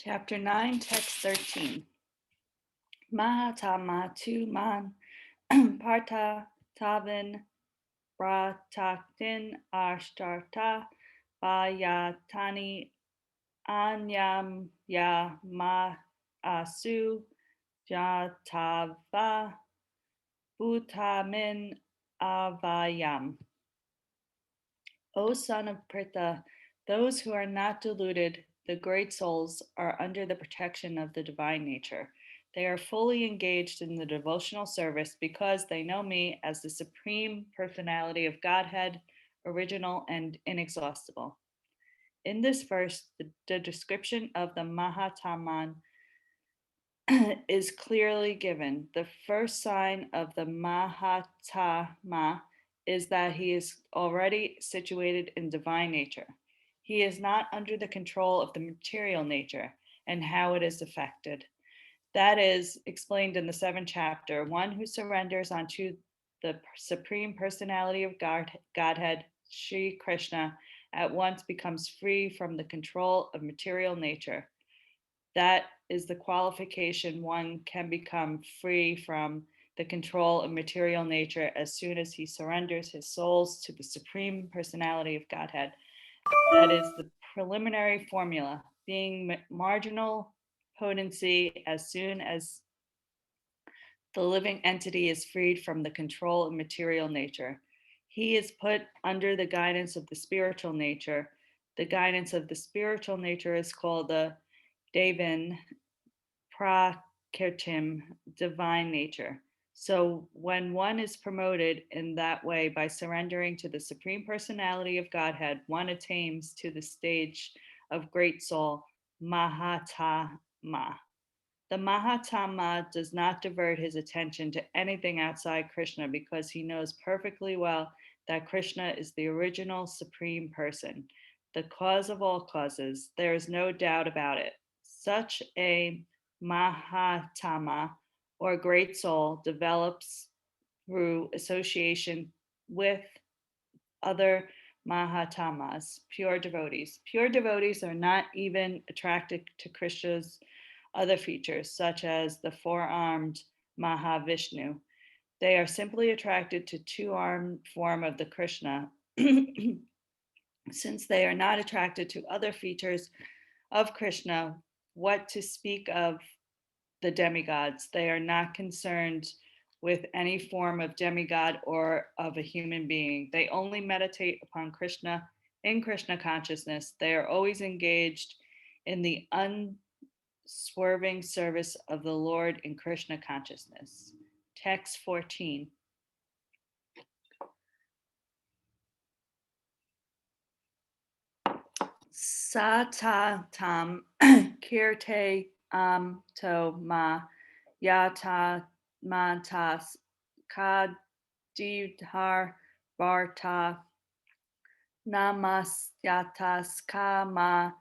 Chapter 9, Text 13. Mahatama tu man parta tavin brataktin ashtarta bayatani anyam ya ma asu jatava bhutamin avayam. O son of Pritha, those who are not deluded, the great souls, are under the protection of the divine nature. They are fully engaged in the devotional service because they know me as the supreme personality of Godhead, original and inexhaustible. In this verse, the description of the Mahataman is clearly given. The first sign of the Mahatama is that he is already situated in divine nature. He is not under the control of the material nature and how it is affected. That is explained in the seventh chapter. One who surrenders unto the supreme personality of Godhead, Sri Krishna, at once becomes free from the control of material nature. That is the qualification. One can become free from the control of material nature as soon as he surrenders his souls to the supreme personality of Godhead. That is the preliminary formula, being marginal potency as soon as the living entity is freed from the control of material nature. He is put under the guidance of the spiritual nature. The guidance of the spiritual nature is called the Devin Prakritim, divine nature. So when one is promoted in that way by surrendering to the supreme personality of Godhead, one attains to the stage of great soul, Mahatama. The Mahatama does not divert his attention to anything outside Krishna because he knows perfectly well that Krishna is the original supreme person, the cause of all causes. There is no doubt about it. Such a Mahatama or great soul develops through association with other Mahatamas, pure devotees. Pure devotees are not even attracted to Krishna's other features, such as the four-armed Mahavishnu. They are simply attracted to two-armed form of the Krishna, since they are not attracted to other features of Krishna. What to speak of the demigods? They are not concerned with any form of demigod or of a human being. They only meditate upon Krishna in Krishna consciousness. They are always engaged in the unswerving service of the Lord in Krishna consciousness. Text 14. Satatam kirte to ma yata mantas kadidhar varta namasyatas kama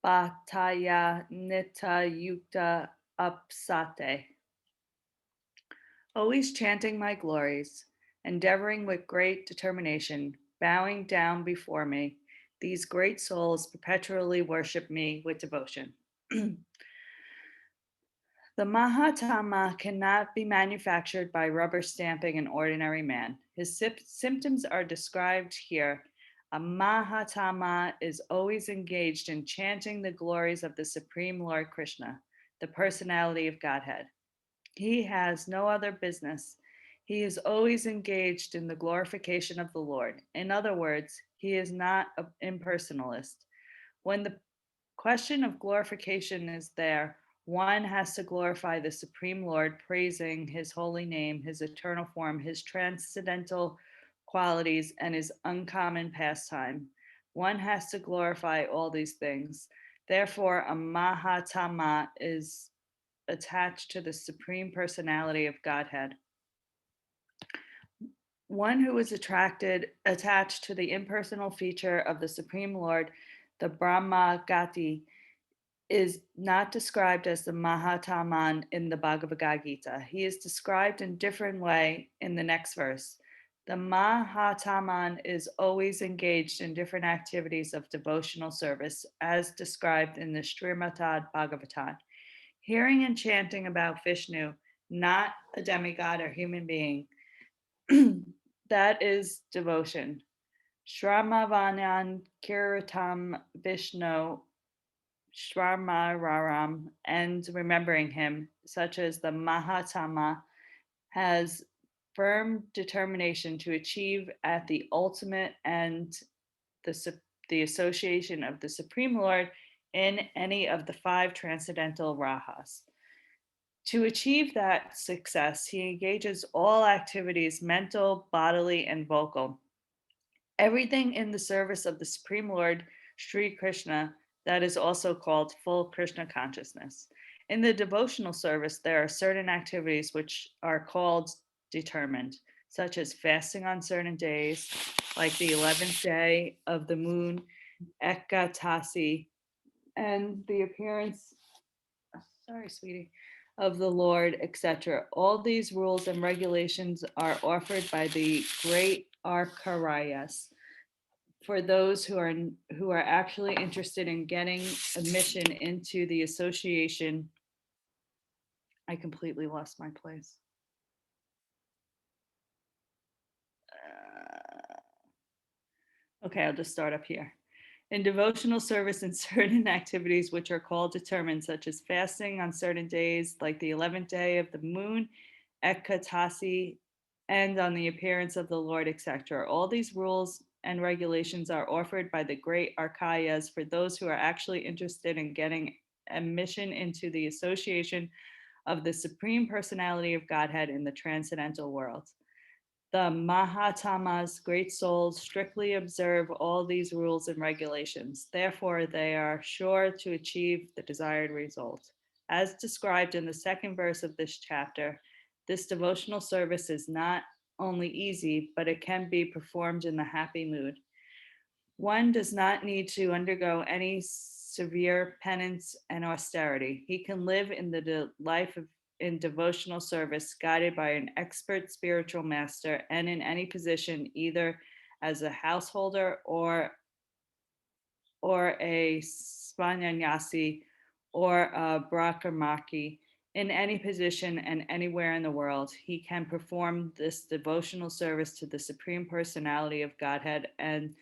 bhataya nita yukta upsate. Always chanting my glories, endeavoring with great determination, bowing down before me, these great souls perpetually worship me with devotion. The Mahatama cannot be manufactured by rubber stamping an ordinary man. His symptoms are described here. A Mahatama is always engaged in chanting the glories of the Supreme Lord Krishna, the personality of Godhead. He has no other business. He is always engaged in the glorification of the Lord. In other words, he is not an impersonalist. When the question of glorification is there, one has to glorify the Supreme Lord, praising his holy name, his eternal form, his transcendental qualities, and his uncommon pastime. One has to glorify all these things. Therefore, a Mahatama is attached to the Supreme Personality of Godhead. One who is attached to the impersonal feature of the Supreme Lord, the Brahmagati, is not described as the Mahataman in the Bhagavad Gita. He is described in different way in the next verse. The Mahataman is always engaged in different activities of devotional service, as described in the Srimad Bhagavatam. Hearing and chanting about Vishnu, not a demigod or human being, that is devotion. Shramavanan Kiritam Vishnu Shramararam, and remembering him, such as the Mahatama, has firm determination to achieve at the ultimate and the association of the Supreme Lord in any of the five transcendental rahas. To achieve that success, he engages all activities, mental, bodily, and vocal, everything in the service of the Supreme Lord, Sri Krishna, that is also called full Krishna consciousness. In the devotional service, there are certain activities which are called determined, such as fasting on certain days, like the 11th day of the moon, Ekatasi, and the appearance, sorry, sweetie, of the Lord, etc. All these rules and regulations are offered by the great Arkarayas for those who are actually interested in getting admission into the association. I completely lost my place. Okay, I'll just start up here. In devotional service and certain activities which are called determined, such as fasting on certain days, like the 11th day of the moon, Ekatasi, and on the appearance of the Lord, etc. All these rules and regulations are offered by the great Archayas for those who are actually interested in getting admission into the association of the Supreme Personality of Godhead in the transcendental world. The Mahatamas, great souls, strictly observe all these rules and regulations. Therefore, they are sure to achieve the desired result. As described in the second verse of this chapter, this devotional service is not only easy, but it can be performed in the happy mood. One does not need to undergo any severe penance and austerity. He can live in the life of in devotional service, guided by an expert spiritual master, and in any position, either as a householder or a svanyasi or a brahmaki, in any position and anywhere in the world, he can perform this devotional service to the Supreme Personality of Godhead and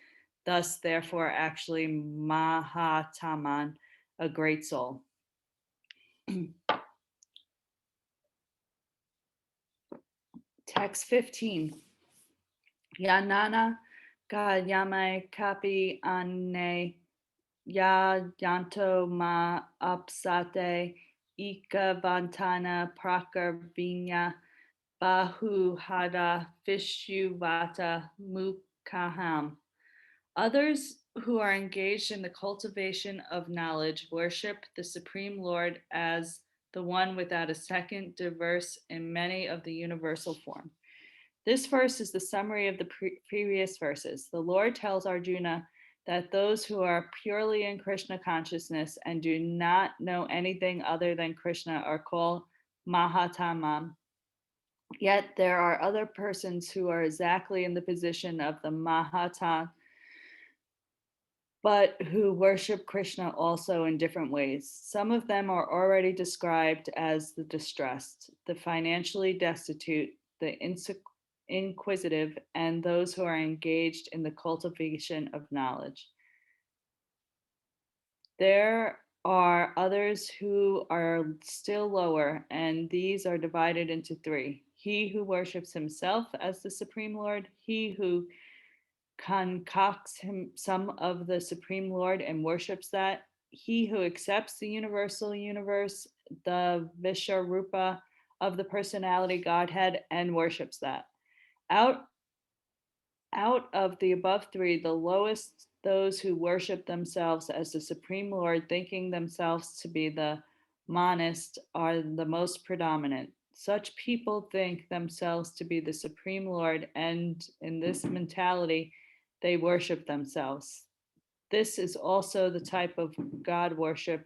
thus, therefore, actually Mahataman, a great soul. Text 15. Yanana ga yame kapi ane ya yanto ma apsate ika vantana prakarvinya bahu hada vishuvata mukaham. Others who are engaged in the cultivation of knowledge worship the Supreme Lord as the one without a second, diverse in many of the universal form. This verse is the summary of the previous verses. The Lord tells Arjuna that those who are purely in Krishna consciousness and do not know anything other than Krishna are called Mahatamam. Yet there are other persons who are exactly in the position of the Mahatan, but who worship Krishna also in different ways. Some of them are already described as the distressed, the financially destitute, the inquisitive, and those who are engaged in the cultivation of knowledge. There are others who are still lower, and these are divided into three: he who worships himself as the Supreme Lord, he who concocts some of the Supreme Lord and worships that, he who accepts the universal universe, the Visharupa of the personality Godhead, and worships that. Out out of the above three, the lowest, those who worship themselves as the Supreme Lord, thinking themselves to be the monist, are the most predominant. Such people think themselves to be the Supreme Lord, and in this mentality, they worship themselves. This is also the type of God worship,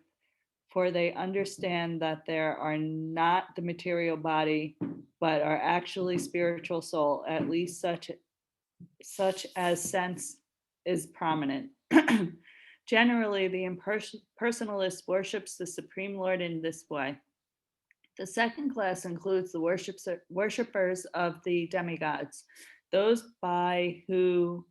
for they understand that there are not the material body, but are actually spiritual soul, at least such such as sense is prominent. Generally, the impersonalist worships the Supreme Lord in this way. The second class includes the worshippers of the demigods, those by who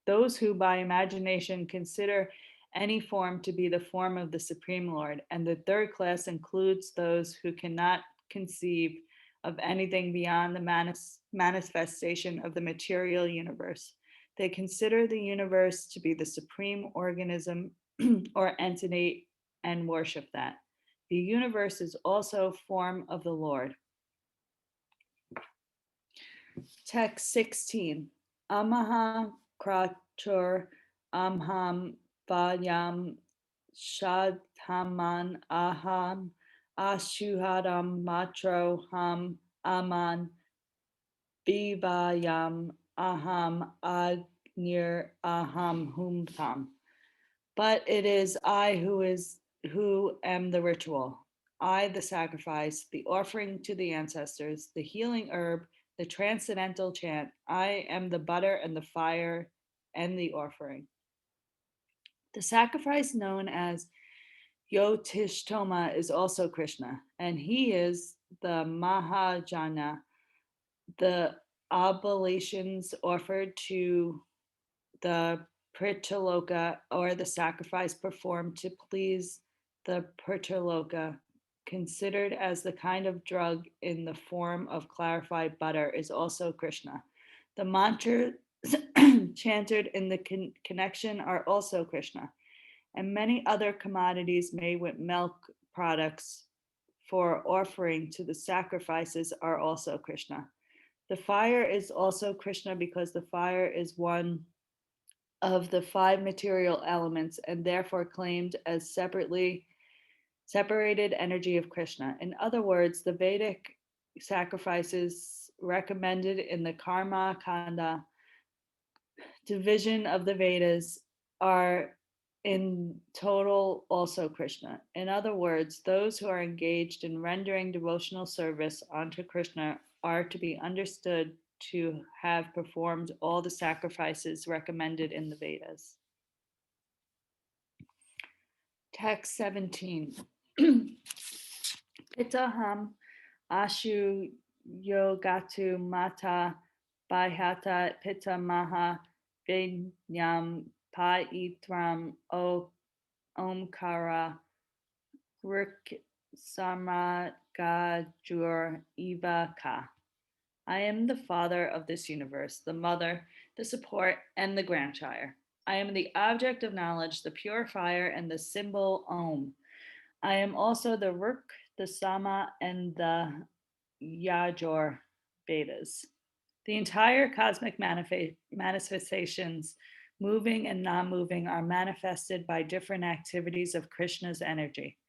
those who by imagination consider any form to be the form of the Supreme Lord, and the third class includes those who cannot conceive of anything beyond the manifestation of the material universe. They consider the universe to be the supreme organism or entity and worship that. The universe is also a form of the Lord. Text 16. Amaha kratur amham vayam shadhaman aham ashuhadam matro ham aman vivayam aham agnir aham humtam. But it is I who am the ritual, I the sacrifice, the offering to the ancestors, the healing herb, the transcendental chant. I am the butter and the fire and the offering. The sacrifice known as Yotishtoma is also Krishna, and he is the Mahajana, the oblations offered to the Pritaloka, or the sacrifice performed to please the Pritaloka, considered as the kind of drug in the form of clarified butter, is also Krishna. The mantras chanted in the connection are also Krishna, and many other commodities made with milk products for offering to the sacrifices are also Krishna. The fire is also Krishna because the fire is one of the five material elements and therefore claimed as separated energy of Krishna. In other words, the Vedic sacrifices recommended in the Karma Kanda division of the Vedas are in total also Krishna. In other words, those who are engaged in rendering devotional service unto Krishna are to be understood to have performed all the sacrifices recommended in the Vedas. Text 17. Pitaham ashu yogatu mata bhyata pitamaha vidyam paitram omkara rik samagajur ivaka. I am the father of this universe, the mother, the support, and the grandchild. I am the object of knowledge, the purifier, and the symbol Om. I am also the Ruk, the Sama, and the Yajur Vedas. The entire cosmic manifestations, moving and non moving, are manifested by different activities of Krishna's energy.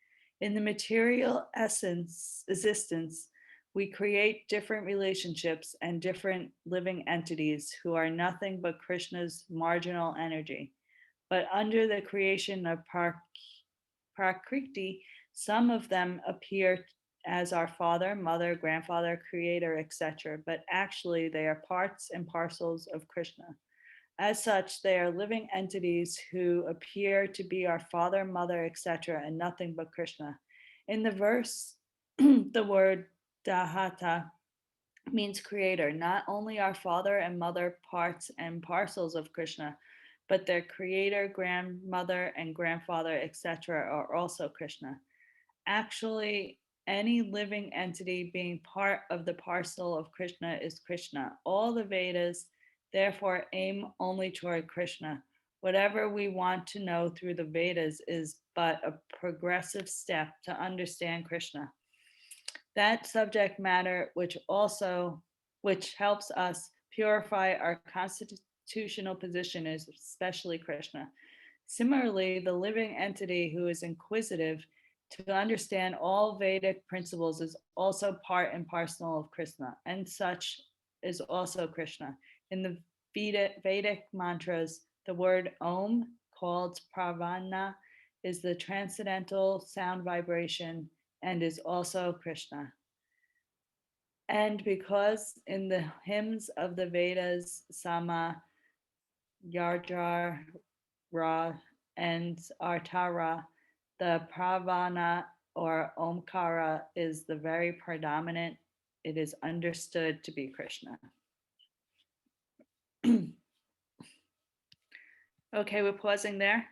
In the material existence, we create different relationships and different living entities who are nothing but Krishna's marginal energy. But under the creation of Prakriti, some of them appear as our father, mother, grandfather, creator, etc., but actually they are parts and parcels of Krishna. As such, they are living entities who appear to be our father, mother, etc., and nothing but Krishna. In the verse, the word Dahata means creator, not only our father and mother, parts and parcels of Krishna, but their creator, grandmother, and grandfather, etc., are also Krishna. Actually, any living entity being part of the parcel of Krishna is Krishna. All the Vedas, therefore, aim only toward Krishna. Whatever we want to know through the Vedas is but a progressive step to understand Krishna. That subject matter which helps us purify our constitutional position is especially Krishna. Similarly, the living entity who is inquisitive to understand all Vedic principles is also part and parcel of Krishna, and such is also Krishna. In the Vedic mantras, the word Om, called Pravana, is the transcendental sound vibration and is also Krishna. And because in the hymns of the Vedas, Sama, Yajur, Ra, and Artara, the Pravana or Omkara is the very predominant. It is understood to be Krishna. Okay, we're pausing there.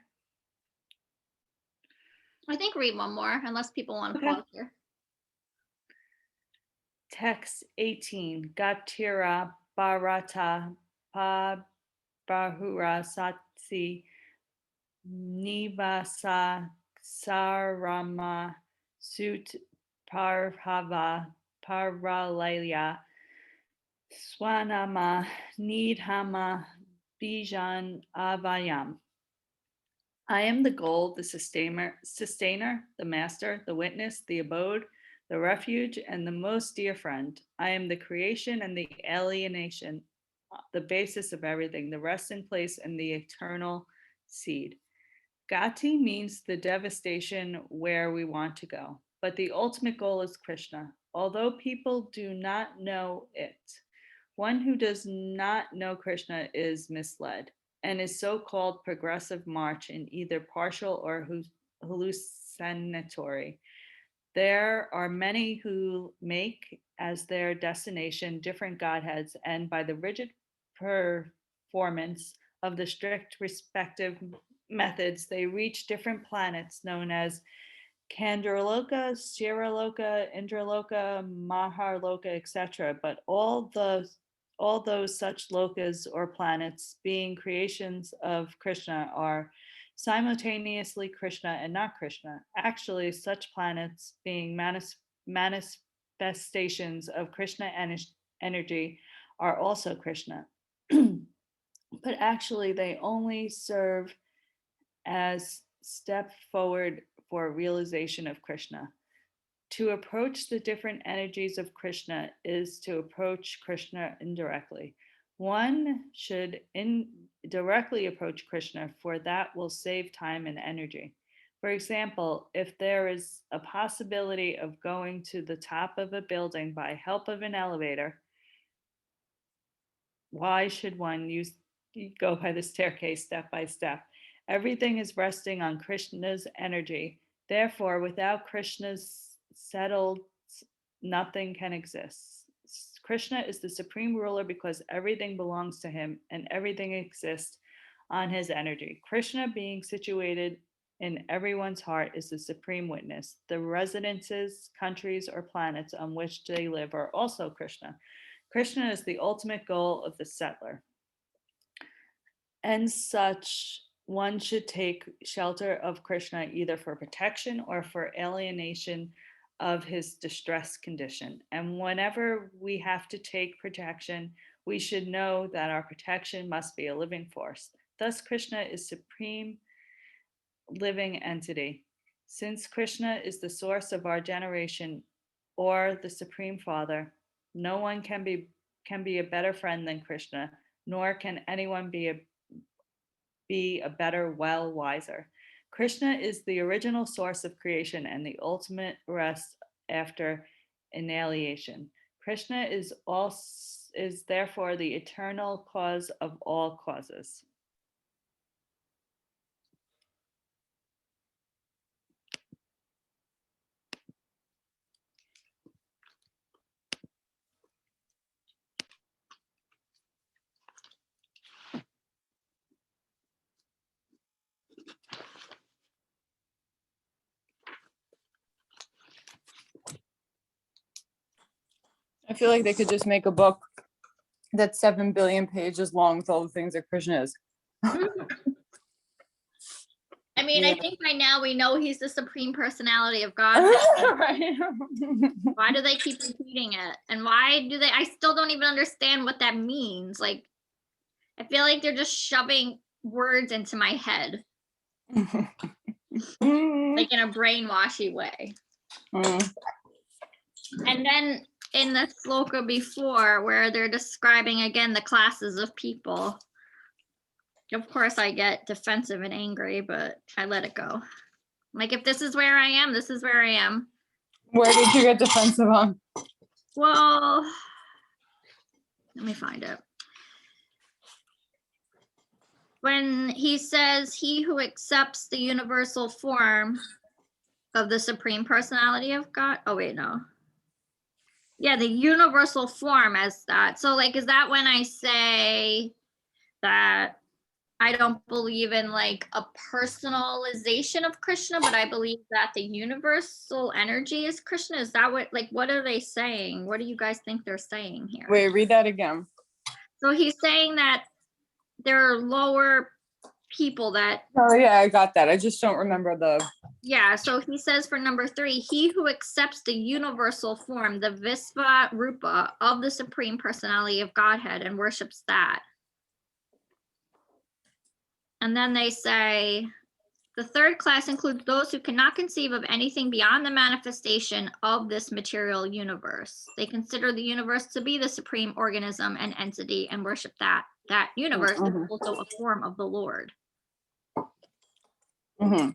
I think read one more, unless people want to pause here. Text 18. Gatira Bharata Pa Bahura Satsi Nivasa Sarama Sut Parhava Paralaya Swanama Nidhama Bijan Avayam. I am the goal, the sustainer, the master, the witness, the abode, the refuge, and the most dear friend. I am the creation and the alienation, the basis of everything, the resting place and the eternal seed. Gati means the devastation where we want to go, but the ultimate goal is Krishna. Although people do not know it, one who does not know Krishna is misled and is so-called progressive march in either partial or hallucinatory. There are many who make as their destination different godheads, and by the rigid performance of the strict respective methods, they reach different planets known as Chandraloka, Shiraloka, Indraloka, Maharloka, etc. But all those such lokas or planets being creations of Krishna are simultaneously Krishna and not Krishna. Actually, such planets being manifestations of Krishna energy are also Krishna. But actually, they only serve as step forward for realization of Krishna. To approach the different energies of Krishna is to approach Krishna indirectly. One should directly approach Krishna, for that will save time and energy. For example, if there is a possibility of going to the top of a building by help of an elevator, why should one go by the staircase step by step? Everything is resting on Krishna's energy. Therefore, without Krishna's settled, nothing can exist. Krishna is the supreme ruler because everything belongs to him and everything exists on his energy. Krishna, being situated in everyone's heart, is the supreme witness. The residences, countries, or planets on which they live are also Krishna. Krishna is the ultimate goal of the settler. And such, one should take shelter of Krishna either for protection or for alienation of his distressed condition. And whenever we have to take protection, we should know that our protection must be a living force. Thus, Krishna is supreme living entity. Since Krishna is the source of our generation or the Supreme Father, no one can be a better friend than Krishna, nor can anyone be a better, well, wiser. Krishna is the original source of creation and the ultimate rest after annihilation. Krishna is therefore the eternal cause of all causes. I feel like they could just make a book that's 7 billion pages long with all the things that Krishna is. I mean, Yeah. I think by now we know he's the supreme personality of God. Right. Why do they keep repeating it? And why do they? I still don't even understand what that means. Like, I feel like they're just shoving words into my head, like in a brainwashy way. And then in the Shloka before, where they're describing again the classes of people, of course I get defensive and angry, but I let it go. Like, if this is where I am, this is where I am. Where did you get defensive on? Well, let me find it. When he says, he who accepts the universal form of the Supreme Personality of God. Oh, wait, no. Yeah, the universal form as that. So, like, is that when I say that I don't believe in like a personalization of Krishna, but I believe that the universal energy is Krishna? Is that what are they saying? What do you guys think they're saying here? Wait, read that again. So he's saying that there are lower people that. Oh yeah, I got that. I just don't remember the. Yeah, so he says for number 3, he who accepts the universal form, the Visva Rupa of the Supreme Personality of Godhead and worships that. And then they say, the third class includes those who cannot conceive of anything beyond the manifestation of this material universe. They consider the universe to be the supreme organism and entity and worship that universe is also a form of the Lord. Mm-hmm.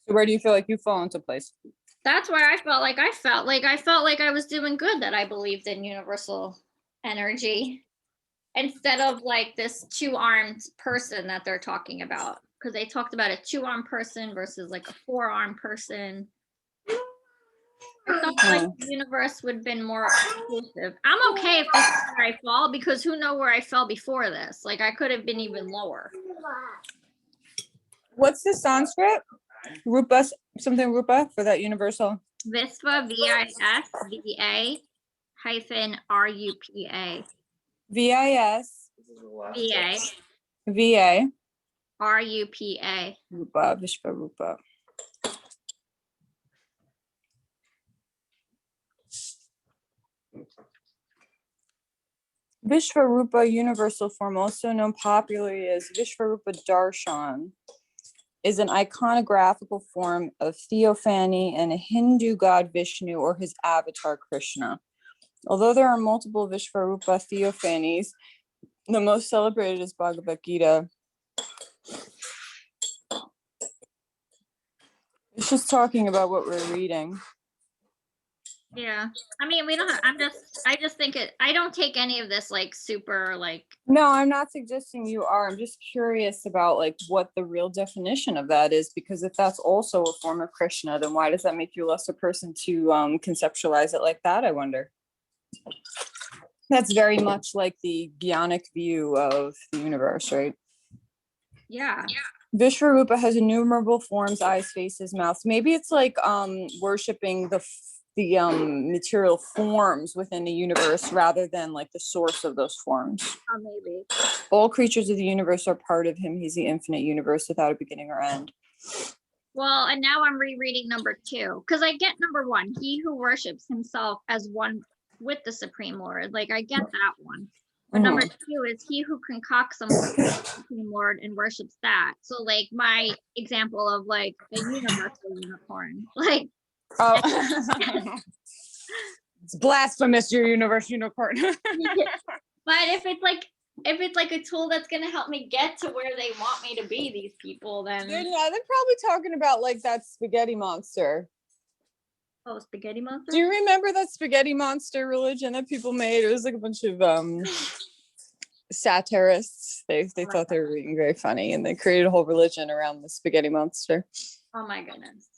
So where do you feel like you fall into place? That's where I felt like I was doing good, that I believed in universal energy instead of like this 2-armed person that they're talking about, because they talked about a 2-armed person versus like a 4-armed person. I thought like the universe would have been more inclusive. I'm okay if this is where I fall, because who knows where I fell before this? Like I could have been even lower. What's the Sanskrit? Rupa, something Rupa for that universal. Visva, VISVA hyphen RUPA. VIS. VA. VA. RUPA. Rupa, Vishva Rupa. Vishvarupa universal form, also known popularly as Vishvarupa Darshan, is an iconographical form of theophany and a Hindu god Vishnu or his avatar Krishna. Although there are multiple Vishvarupa theophanies, the most celebrated is Bhagavad Gita. It's just talking about what we're reading. Yeah. I mean, we don't I just think I don't take any of this like super like. No, I'm not suggesting you are. I'm just curious about like what the real definition of that is, because if that's also a form of Krishna, then why does that make you less a person to conceptualize it like that, I wonder? That's very much like the Jnanic view of the universe, right? Yeah. Vishvarupa has innumerable forms, eyes, faces, mouths. Maybe it's like worshiping the material forms within the universe rather than like the source of those forms. Oh, maybe. All creatures of the universe are part of him. He's the infinite universe without a beginning or end. Well, and now I'm rereading number 2, because I get number 1, he who worships himself as one with the Supreme Lord. Like I get that one. But number 2 is he who concocts some Supreme Lord and worships that. So like my example of like a universal unicorn. Like oh. It's blasphemous, your universe unicorn. But if it's like a tool that's gonna help me get to where they want me to be, these people, then they're probably talking about like that spaghetti monster. Oh, spaghetti monster? Do you remember that spaghetti monster religion that people made? It was like a bunch of satirists. They thought they were being very funny, and they created a whole religion around the spaghetti monster. Oh my goodness.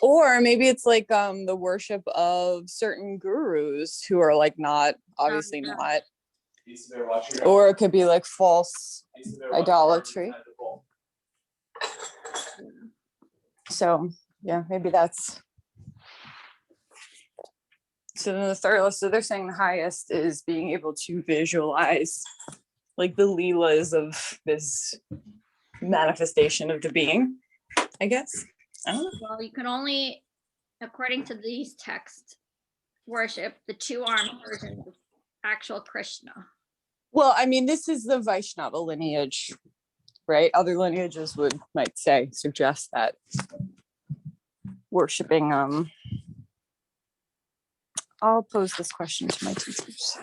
Or maybe it's like the worship of certain gurus who are like not obviously not. Or it could be like false idolatry. So yeah, maybe that's. So then the third list, so they're saying the highest is being able to visualize like the leelas of this manifestation of the being, I guess. I don't know. Well, you can only, according to these texts, worship the 2-armed version of actual Krishna. Well, I mean, this is the Vaishnava lineage, right? Other lineages might suggest that worshiping. I'll pose this question to my teachers.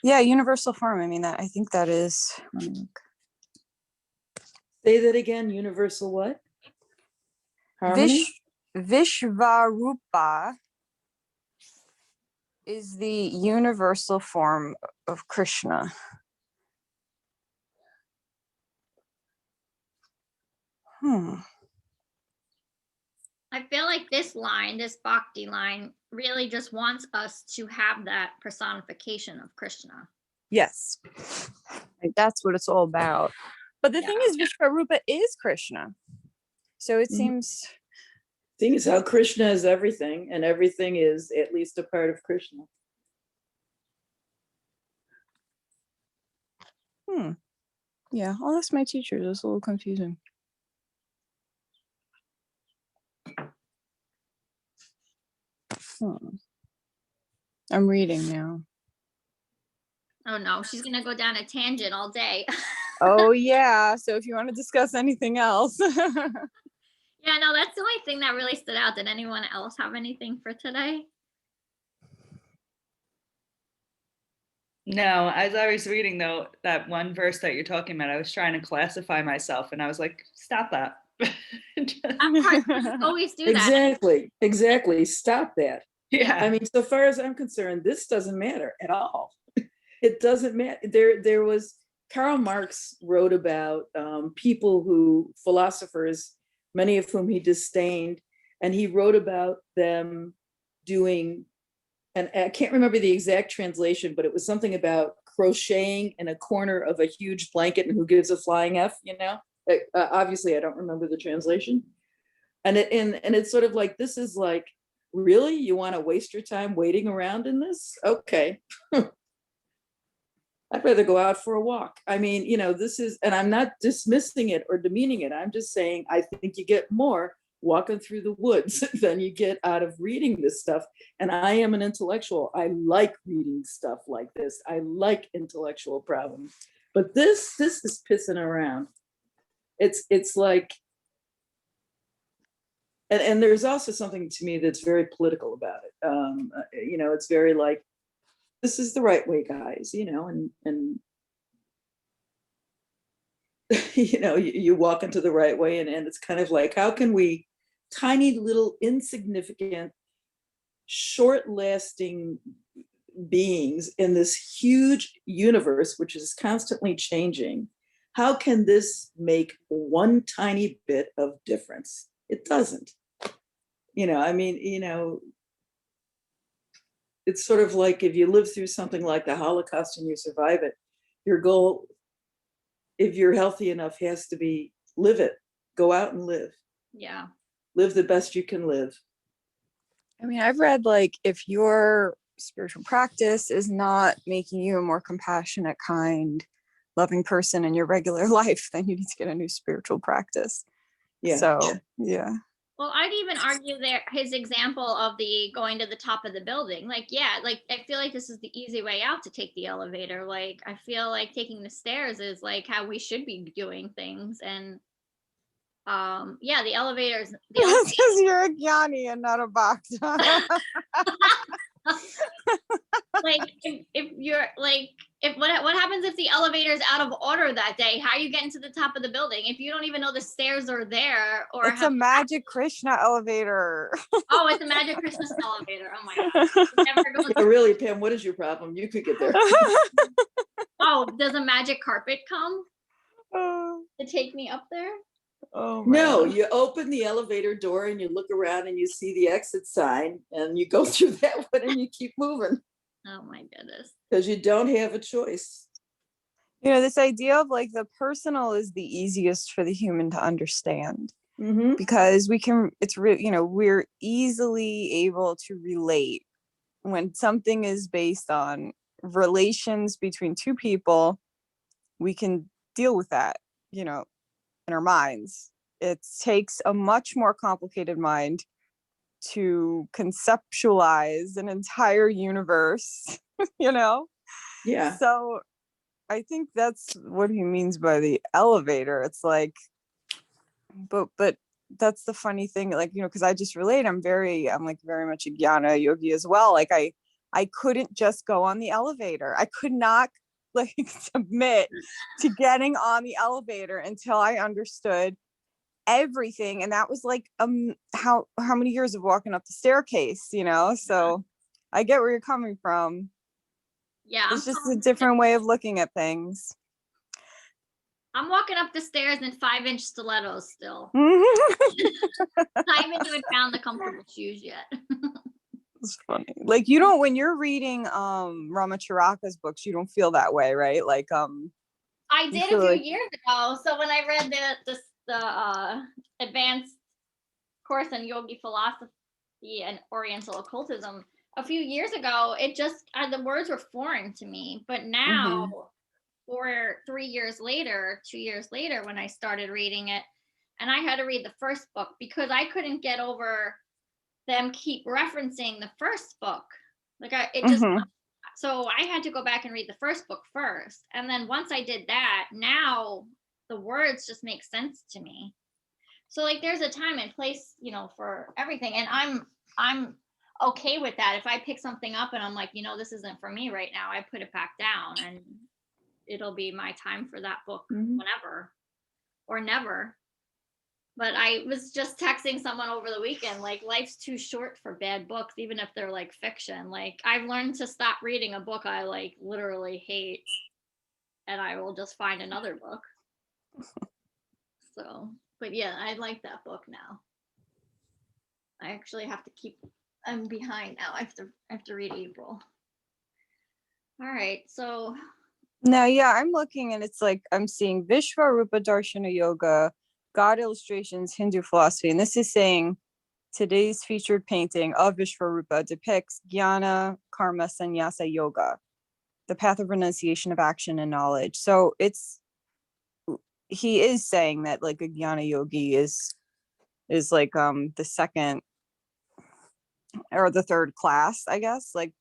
Yeah, universal form. I mean, I think that is. Say that again. Universal what? Harmony? Vishvarupa is the universal form of Krishna. I feel like this line, this bhakti line, really just wants us to have that personification of Krishna. Yes. Like, that's what it's all about. But the thing is, Vishvarupa is Krishna. So it seems... Thing is how Krishna is everything, and everything is at least a part of Krishna. Yeah, I'll ask my teachers. It's a little confusing. I'm reading now. Oh no, she's gonna go down a tangent all day. Oh yeah. So if you want to discuss anything else. Yeah, no, that's the only thing that really stood out. Did anyone else have anything for today? No, as I was reading though, that one verse that you're talking about, I was trying to classify myself and I was like, stop that. Always do that. Exactly. Stop that. Yeah. I mean, so far as I'm concerned, this doesn't matter at all. It doesn't matter. There was, Karl Marx wrote about philosophers, many of whom he disdained, and he wrote about them doing, and I can't remember the exact translation, but it was something about crocheting in a corner of a huge blanket and who gives a flying F, obviously I don't remember the translation. And it's sort of like, this is like, really? You want to waste your time waiting around in this? Okay. I'd rather go out for a walk. I mean, this is, and I'm not dismissing it or demeaning it. I'm just saying, I think you get more walking through the woods than you get out of reading this stuff. And I am an intellectual. I like reading stuff like this. I like intellectual problems. But this is pissing around. It's like, and there's also something to me that's very political about it. It's very like, this is the right way, guys, and you walk into the right way, and it's kind of like, how can we, tiny little insignificant, short-lasting beings in this huge universe, which is constantly changing, how can this make one tiny bit of difference? It doesn't. It's sort of like, if you live through something like the Holocaust and you survive it, your goal, if you're healthy enough, has to be live it. Go out and live. Yeah. Live the best you can live. I mean, I've read, like, if your spiritual practice is not making you a more compassionate, kind, loving person in your regular life, then you need to get a new spiritual practice. Yeah. So, yeah. Well, I'd even argue there his example of the going to the top of the building. Like, yeah, like I feel like this is the easy way out to take the elevator. Like, I feel like taking the stairs is like how we should be doing things. And yeah, the elevators. That's because you're a Jnani and not a Bhakta. Like, if you're like, what happens if the elevator is out of order that day? How are you getting to the top of the building if you don't even know the stairs are there? Or it's a magic Krishna elevator. Oh, it's a magic Christmas elevator. Oh my god! Yeah, really, Pam, what is your problem? You could get there. Oh, does a magic carpet come to take me up there? Oh no, you open the elevator door and you look around and you see the exit sign and you go through that one and you keep moving. Oh my goodness. Because you don't have a choice. This idea of like the personal is the easiest for the human to understand. Mm-hmm. Because we're easily able to relate when something is based on relations between two people. We can deal with that, in our minds. It takes a much more complicated mind to conceptualize an entire universe, Yeah. So I think that's what he means by the elevator. It's like, but that's the funny thing, like, because I just relate. I'm very much a Jnana yogi as well. Like I couldn't just go on the elevator. I could not submit to getting on the elevator until I understood everything. And that was like how many years of walking up the staircase, you know? So I get where you're coming from. Yeah, It's just a different way of looking at things. I'm walking up the stairs in 5-inch stilettos still. It's I haven't even found the comfortable shoes yet. funny. Like, you don't, when you're reading Ramacharaka's books, you don't feel that way, right? Like I you did a feel few like, years ago. So when I read the advanced course in yogi philosophy and Oriental occultism a few years ago, it just the words were foreign to me. But now, 3 years later, 2 years later, when I started reading it, and I had to read the first book because I couldn't get over them keep referencing the first book. Like so I had to go back and read the first book first. And then once I did that, now the words just make sense to me. So like there's a time and place, you know, for everything. And I'm okay with that. If I pick something up and I'm like, you know, this isn't for me right now, I put it back down and it'll be my time for that book whenever or never. But I was just texting someone over the weekend, like life's too short for bad books, even if they're like fiction. Like I've learned to stop reading a book I like literally hate and I will just find another book. So, but yeah, I like that book now. I actually have to I'm behind now. I have to read April. All right. So no, yeah, I'm looking and it's like I'm seeing Vishvarupa Darshana Yoga, God illustrations, Hindu philosophy. And this is saying today's featured painting of Vishvarupa depicts Jnana Karma Sannyasa Yoga, the path of renunciation of action and knowledge. So he is saying that like a Jnana yogi is like the second or the third class, I guess. Like,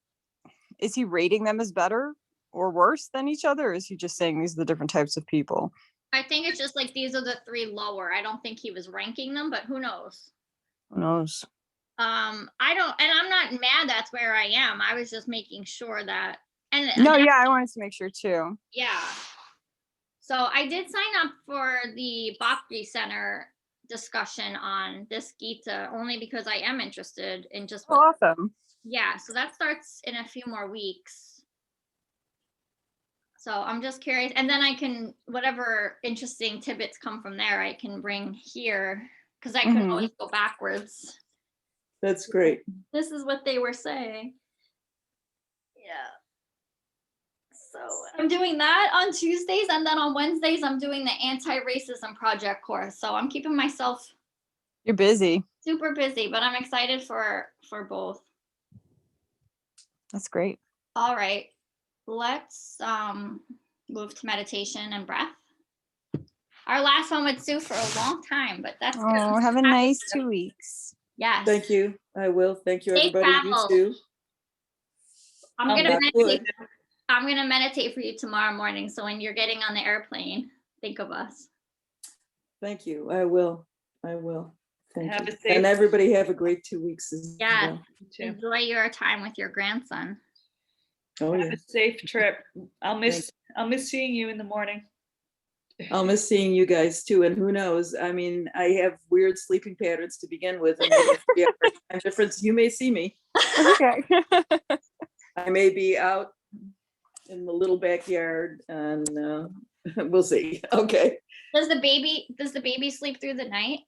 is he rating them as better or worse than each other? Or is he just saying these are the different types of people? I think it's just like these are the 3 lower. I don't think he was ranking them, but who knows? Who knows? I don't, and I'm not mad that's where I am. I was just making sure that, yeah, I wanted to make sure too. Yeah. So I did sign up for the Bhakti Center discussion on this Gita only because I am interested in just awesome. Yeah, so that starts in a few more weeks. So I'm just curious. And then I can, whatever interesting tidbits come from there, I can bring here because I could always go backwards. That's great. This is what they were saying. Yeah. So I'm doing that on Tuesdays, and then on Wednesdays, I'm doing the anti-racism project course. So I'm keeping myself You're busy. Super busy, but I'm excited for both. That's great. All right. Let's move to meditation and breath. Our last one with Sue for a long time, but that's good. Oh, have a nice 2 weeks. Yes. Thank you. I will. Thank you, Safe everybody. You travels. too. I'm gonna That meditate. would. I'm gonna meditate for you tomorrow morning. So when you're getting on the airplane, think of us. Thank you. I will. I will. Thank Have you. a safe- And everybody have a great 2 weeks as Yes. well. Enjoy your time with your grandson. Oh, Have yeah. a safe trip. I'll miss seeing you in the morning. I'll miss seeing you guys too. And who knows? I mean, I have weird sleeping patterns to begin with. And with the time difference, you may see me. Okay. I may be out in the little backyard and we'll see. Okay. Does the baby sleep through the night?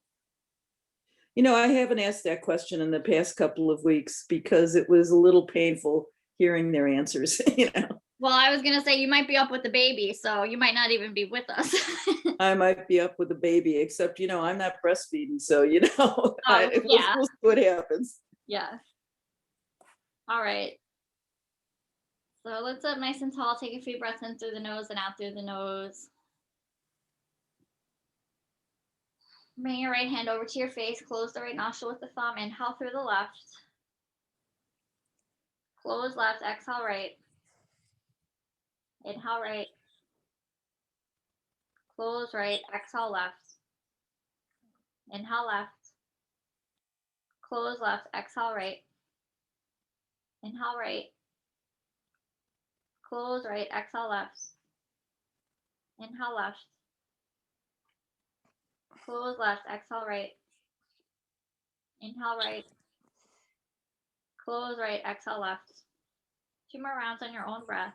You know, I haven't asked that question in the past couple of weeks because it was a little painful hearing their answers, you know. Well, I was gonna say you might be up with the baby, so you might not even be with us. I might be up with a baby, except, you know, I'm not breastfeeding. So, you know, Yeah. we'll see what happens. Yeah. All right. So let's up nice and tall. Take a few breaths in through the nose and out through the nose. Bring your right hand over to your face. Close the right nostril with the thumb. Inhale through the left. Close left. Exhale right. Inhale right. Close right. Exhale left. Inhale left. Close left. Exhale right. Inhale right. Close right. Exhale left. Inhale left. Close left, exhale right. Inhale right. Close right, exhale left. 2 more rounds on your own breath.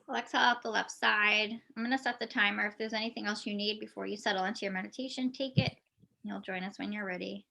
We'll exhale out the left side. I'm going to set the timer. If there's anything else you need before you settle into your meditation, take it. You'll join us when you're ready.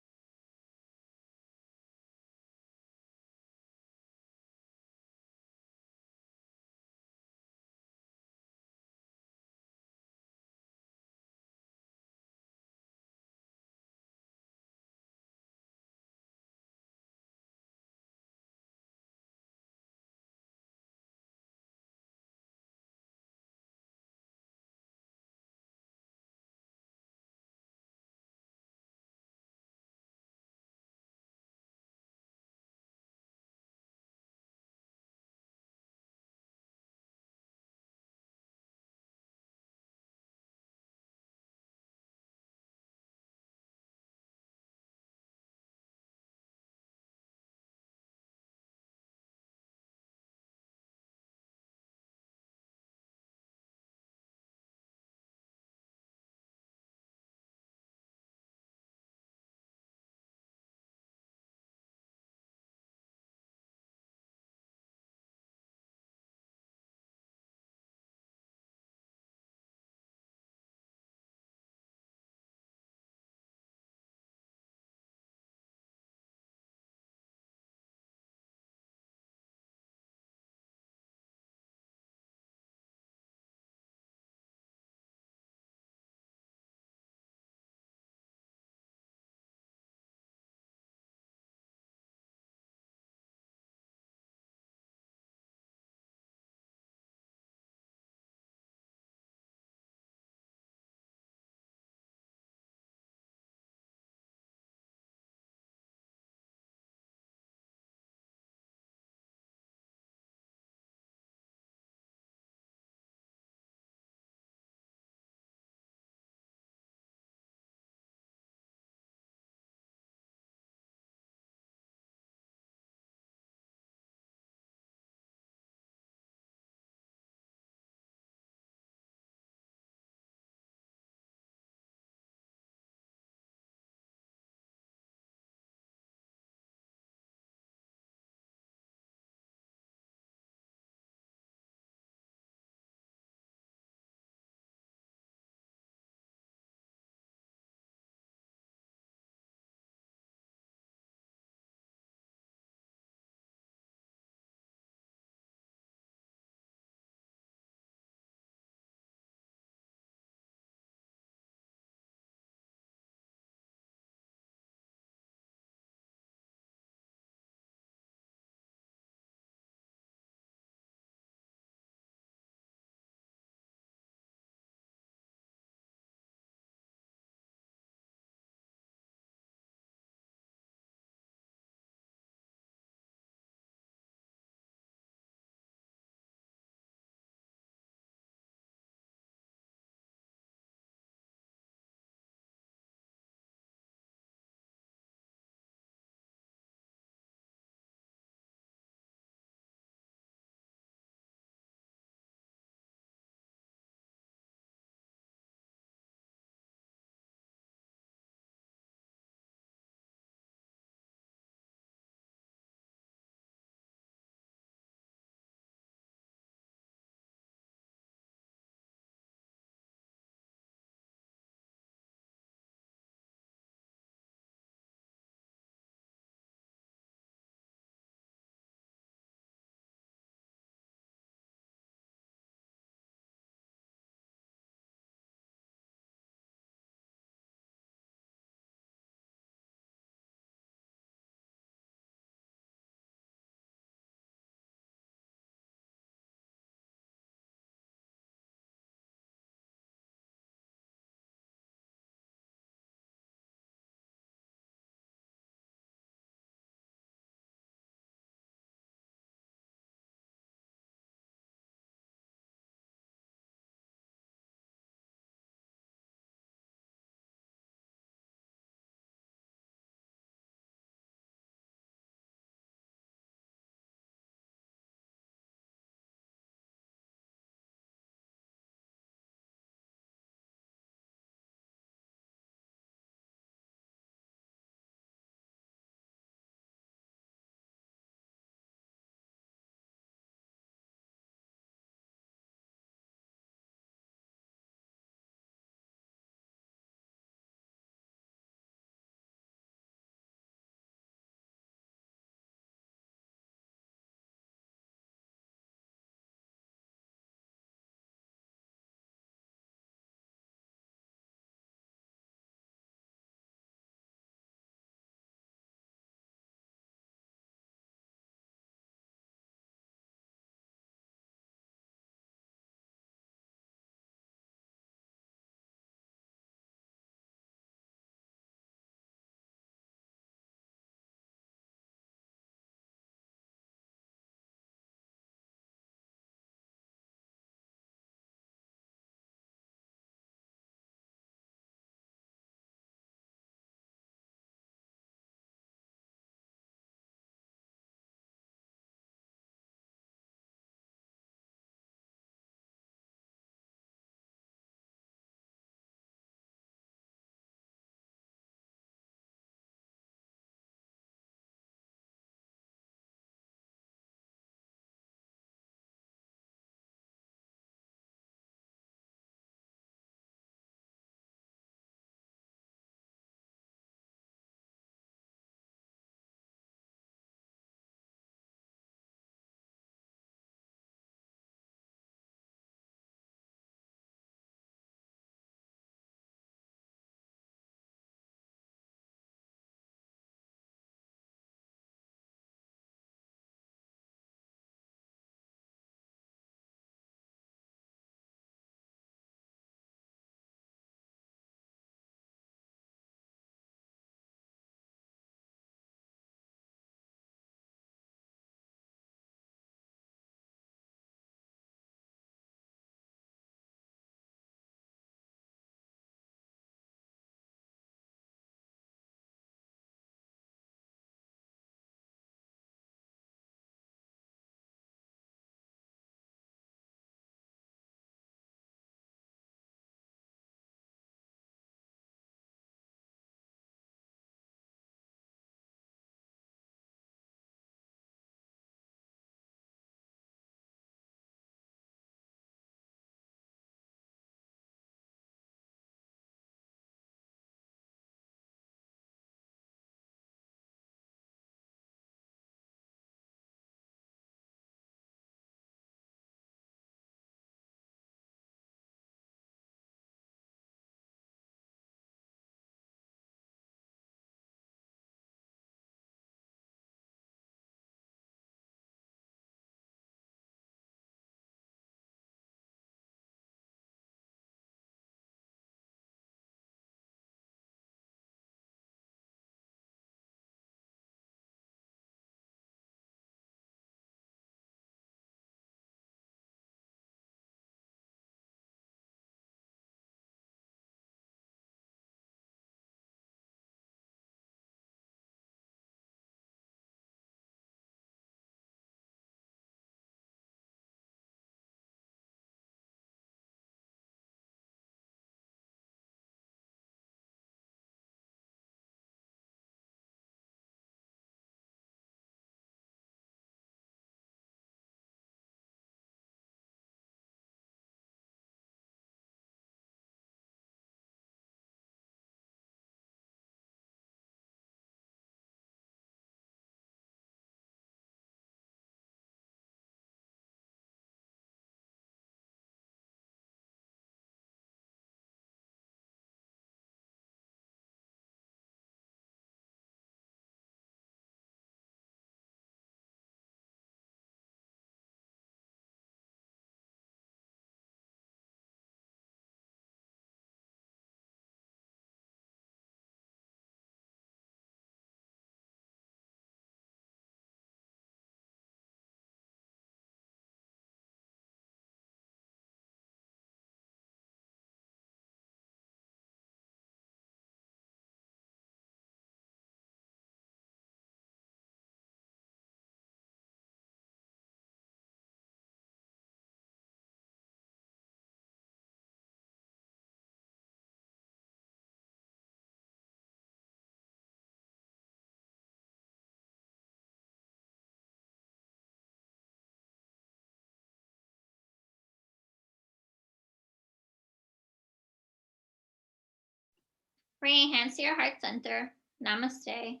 Bringing hands to your heart center. Namaste.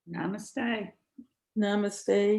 Namaste. Namaste.